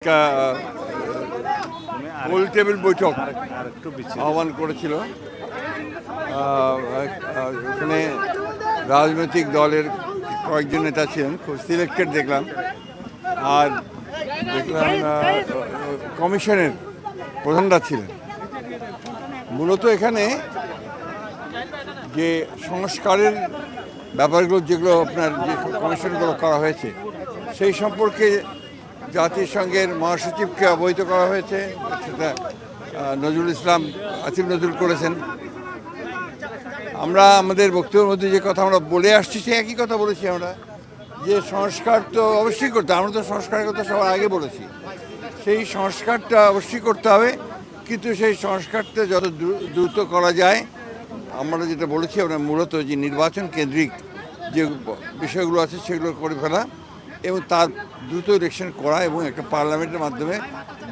একটা গোল টেবিল বৈঠক আহ্বান করেছিল। এখানে রাজনৈতিক দলের কয়েকজন নেতা ছিলেন, খুব সিলেক্টেড দেখলাম। আর দেখলাম কমিশনের প্রধানরা ছিলেন। মূলত এখানে যে সংস্কারের ব্যাপারগুলো, যেগুলো আপনার যে কমিশনগুলো করা হয়েছে, সেই সম্পর্কে জাতিসংঘের মহাসচিবকে অবহিত করা হয়েছে। সেটা নজরুল ইসলাম, আসিফ নজরুল করেছেন। আমরা আমাদের বক্তব্যের মধ্যে যে কথা আমরা বলে আসছি, সে একই কথা বলেছি আমরা, যে সংস্কার তো অবশ্যই করতে হবে। আমরা তো সংস্কারের কথা সবার আগে বলেছি, সেই সংস্কারটা অবশ্যই করতে হবে, কিন্তু সেই সংস্কারটা যত দ্রুত করা যায়। আমরা যেটা বলেছি, আমরা মূলত যে নির্বাচন কেন্দ্রিক যে বিষয়গুলো আছে সেগুলো করে ফেলা এবং তার দ্রুত ইলেকশন করা এবং একটা পার্লামেন্টের মাধ্যমে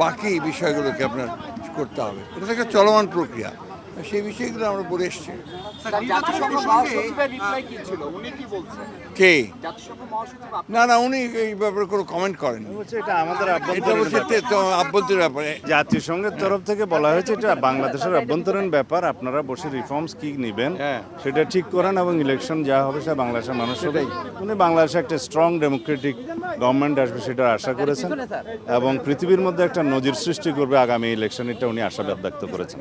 বাকি বিষয়গুলোকে আপনার করতে হবে। এটা একটা চলমান প্রক্রিয়া, সেই বিষয়গুলো আমরা বলে এসছি। কে? না না, উনি এই ব্যাপারে কোনো কমেন্ট করেন। এটা আমাদের আভ্যন্তরীণ ব্যাপারে জাতিসংঘের তরফ থেকে বলা হয়েছে এটা বাংলাদেশের আভ্যন্তরীণ ব্যাপার। আপনারা বসে রিফর্মস কি নেবেন সেটা ঠিক করেন এবং ইলেকশন যা হবে সেটা বাংলাদেশের মানুষ হবে। উনি বাংলাদেশে একটা স্ট্রং ডেমোক্রেটিক গভর্নমেন্ট আসবে সেটা আশা করেছেন এবং পৃথিবীর মধ্যে একটা নজির সৃষ্টি করবে আগামী ইলেকশন, এটা উনি আশাবাদ ব্যক্ত করেছেন।